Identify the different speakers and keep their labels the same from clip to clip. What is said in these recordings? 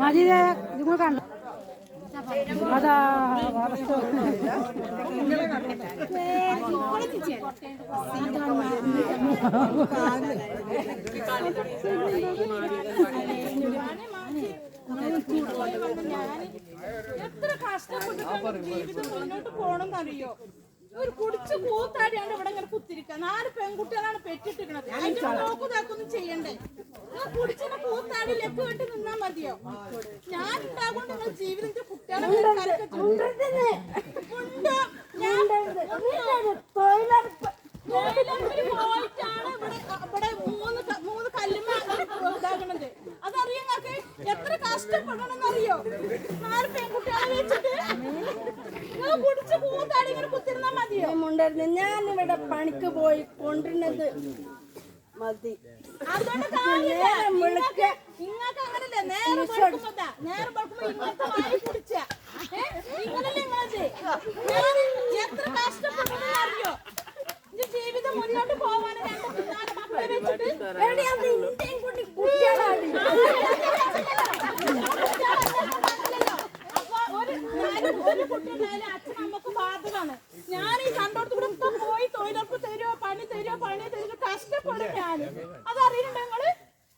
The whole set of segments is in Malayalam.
Speaker 1: മജീദേ നിങ്ങൾ കണ്ടു അതാ
Speaker 2: എത്ര കഷ്ടപ്പെട്ടിട്ടാണ് ജീവിതം മുന്നോട്ട് പോണെന്നറിയോ? ഒരു കുടിച്ച് കൂത്താടിയാണ് ഇവിടെ ഇങ്ങനെ കുത്തിരിക്കുക. 4 പെൺകുട്ടികളാണ് പെറ്റിട്ടിരിക്കണത്. അതിന്റെ നോക്കുതാക്കൊന്നും ചെയ്യണ്ടേ? കുടിച്ചിട്ട് കൂത്താടി ലെക്ക് കെട്ടി നിന്നാ മതിയോ? ഞാൻ ഉണ്ടാകൊണ്ട് നിങ്ങൾ ജീവിതത്തിന്റെ കുട്ടികളെ പോയിട്ടാണ് ഇവിടെ മൂന്ന് കല്ലുമ്മ ഇതാകണത്. അതറിയാം നിങ്ങൾക്ക് എത്ര കഷ്ടപ്പെടണമെന്നറിയോ? 4 പെൺകുട്ടികളെ വെച്ചിട്ട് കുടിച്ച് കൂത്താടി ഇങ്ങനെ കുത്തിരുന്നാ മതിയോ?
Speaker 3: ഞാനിവിടെ പണിക്ക് പോയി കൊണ്ടിരുന്നത് മതി.
Speaker 2: അതുകൊണ്ട് നിങ്ങൾക്ക് അങ്ങനല്ലേ നേരെ വെളുക്കുമ്പോ ഇങ്ങനത്തെ വാരി കുടിച്ച ഇങ്ങനല്ലേ നിങ്ങളത്? എത്ര കഷ്ടപ്പെടുന്ന അറിയോ? ജീവിതം മുന്നോട്ട് പോവാൻ 2 മക്കളെ വെച്ചിട്ട് ഒരു കുട്ടിയുണ്ടായാലും അച്ഛൻ നമുക്ക് ബാധകമാണ്. ഞാൻ ഈ കണ്ടോടത്ത് കൂടെ ഇപ്പൊ പോയി തൊഴിലുറപ്പ് തരുമോ പണി തരുമോ കഷ്ടപ്പെടും ഞാൻ. അതറിയണ്ട നിങ്ങള്?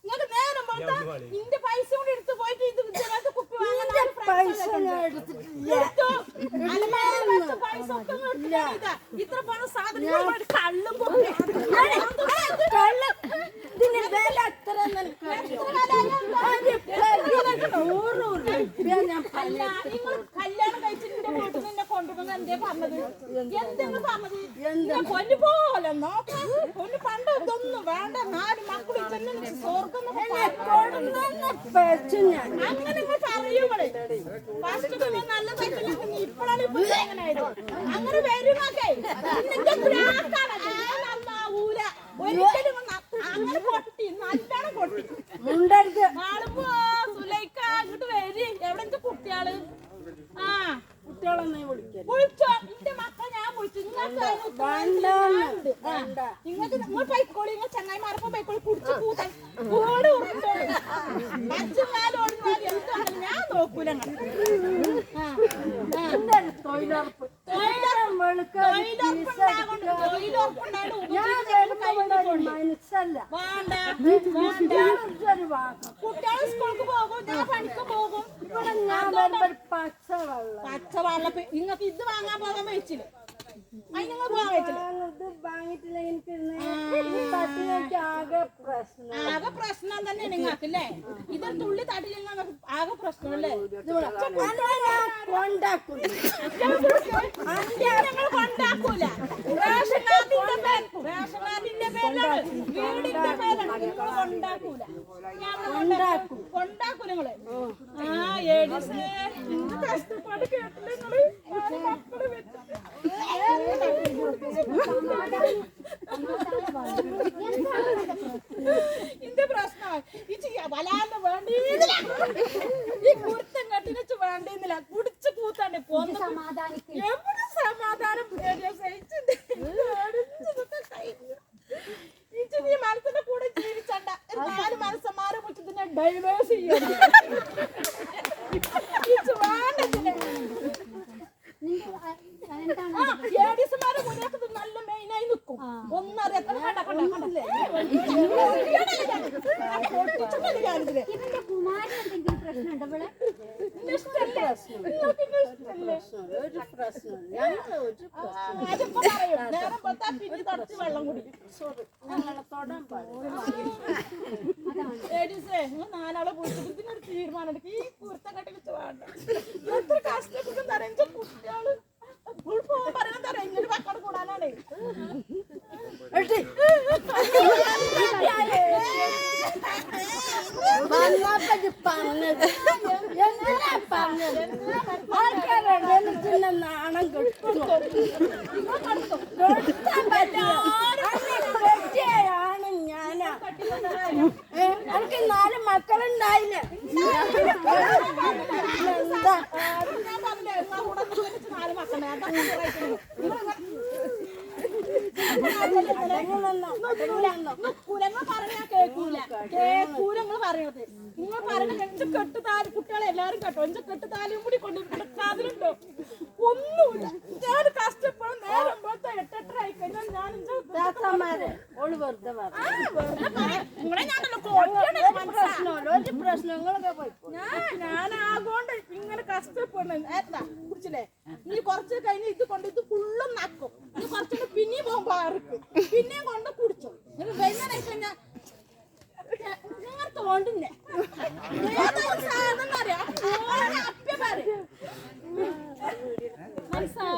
Speaker 2: നിങ്ങൾക്ക് നേരം പോലത്തെ ഇന്റെ പൈസ കൊണ്ട് എടുത്ത് പോയിട്ട് ഇത് ഇതിനകത്ത് കുപ്പി വാങ്ങാൻ പൈസ ഒക്കെ ഇത്ര പണം സാധനം കള്ളും കല്യാണം കഴിച്ചിട്ട് വീട്ടിൽ നിന്നെ കൊണ്ടുവന്ന് എന്തേ പറഞ്ഞത്? എന്തെങ്കിലും പറഞ്ഞത് പൊന്നു പോലെ നോക്കാം. പൊന്നു പണ്ട് ഇതൊന്നും വേണ്ട. 4 മക്കൾ സ്വർഗം അങ്ങനെ അറിയുമ്പോളേ ഫസ്റ്റ് നല്ലതായിട്ട് ഇപ്പോഴാണ് ഇങ്ങനായത്. അങ്ങനെ വരുമൊക്കെ നന്നാവൂല. ഒരിക്കലും അങ്ങനെ പൊട്ടി നല്ലോണം പൊട്ടി നാളുമ്പോ സുലൈക്ക അങ്ങോട്ട് വരി. എവിടെ എന്റെ കുട്ടികള്?
Speaker 3: കുട്ടികളൊന്നും
Speaker 2: വിളിച്ചോ? എന്റെ മക്കളെ ഞാൻ വിളിച്ചു. നിങ്ങൾക്ക് നിങ്ങൾ പൈക്കോളി. നിങ്ങൾ ചങ്ങായിമാരപ്പം പൈക്കോളി കുടിച്ച് കൂട്ടാൻ കൂടെ ഉറച്ചോളി. എന്താണെങ്കിലും ഞാൻ നോക്കൂല.
Speaker 3: തൊഴിലുറപ്പ്
Speaker 2: കുട്ടികൾ സ്കൂൾക്ക് പോകും. ഞാൻ പണിക്ക് പോകും. പച്ചവെള്ളം നിങ്ങൾക്ക് ഇത് വാങ്ങാൻ പോകാൻ വെച്ചില്ല. നിങ്ങൾ പോകാൻ വെച്ചില്ല. ആകെ പ്രശ്നം തന്നെ നിങ്ങൾക്കല്ലേ? ഇതൊരു തുള്ളി തടിയിൽ നിങ്ങൾക്ക് ആകെ പ്രശ്നമല്ലേ? ഞങ്ങൾ കൊണ്ടാക്കൂല. റേഷൻ കാർഡിന്റെ പേരിലാണ് വീടിന്റെ പേരാണ്. നിങ്ങൾ കൊണ്ടാക്കൂല. കൊണ്ടാക്കൂല നിങ്ങള്. ഏഡിസ് കഷ്ടപ്പാട് കേട്ടില്ല നിങ്ങള്? മക്കള് വെച്ചിട്ട് ഇന്റെ പ്രശ്നം വലാണ്ട് വേണ്ടിയില്ല. ഈ കുരുത്തം കെട്ടിനച്ച് വേണ്ടിന്നില്ല. കുടിച്ച് കൂത്താണ്ട് പോന്ന് എവിടെ സമാധാനം നീ മനസ്സിന്റെ കൂടെ ജീവിച്ചണ്ട. 4 മനസ്സന്മാരെ വിളിച്ച് പിന്നെ ഡൈവേഴ്സ് ചെയ്യണം. ഏഡീസുമാരെ മുന്നേറ്റത് നല്ല മെയിനായി നിൽക്കും. ഒന്നറിയാത്ത വെള്ളം കുടിക്കും. 4 പോയിട്ട് ഇതിനൊരു തീരുമാനം എടുക്കും. ഈ കുർത്ത കെട്ടി വെച്ച് വേണ്ട. എത്ര കഷ്ടപ്പെട്ടും തരഞ്ഞ കുട്ടികള് പോകാൻ പറയാൻ തരാം. ഇങ്ങനെ മക്കളെ കൂടാനാണ്.
Speaker 3: നാണം കിട്ടുന്നു. ഞാനാ എനിക്ക് 4 മക്കളുണ്ടായില്ല. എന്താ
Speaker 2: കുലങ്ങൾ പറഞ്ഞാ കേൾക്കൂല നിങ്ങൾ പറയത് നിങ്ങൾ പറയുന്നത് എന്റെ കെട്ടുതാലി കുട്ടികളെ എല്ലാരും കേട്ടോ എന്റെ കെട്ടുതാലിയും കൂടി കൊണ്ട് കാതിലുണ്ടോ ഒന്നുമില്ല ഞാൻ കഷ്ടപ്പെടും നേരം പോലത്തെ 8:30 ആയി കഴിഞ്ഞാൽ ഞാൻ ഞാൻ ആകൊണ്ട് ഇങ്ങനെ കഷ്ടപ്പെടുന്നു കുടിച്ചില്ലേ നീ കുറച്ച് കഴിഞ്ഞ് ഇത് കൊണ്ട് ഇത് ഫുള്ളും നക്കും നീ കുറച്ചുകൂടെ പിന്നെയും പോകുമ്പോ ആർക്ക് പിന്നെയും കൊണ്ട് കുടിച്ചു വൈകുന്നേരം കഴിഞ്ഞാൽ നിങ്ങൾ തോണ്ടുന്നേ സാധനം അറിയാം അപ്പ്യ പറയും മനസ്സാ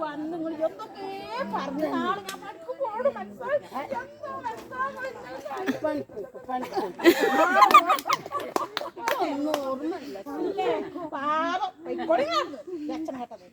Speaker 2: വന്ന് നിങ്ങൾ എന്തൊക്കെ പറഞ്ഞു നാളെ ഞാൻ പണിക്ക് പോടും പാവം ലക്ഷണം കേട്ടത്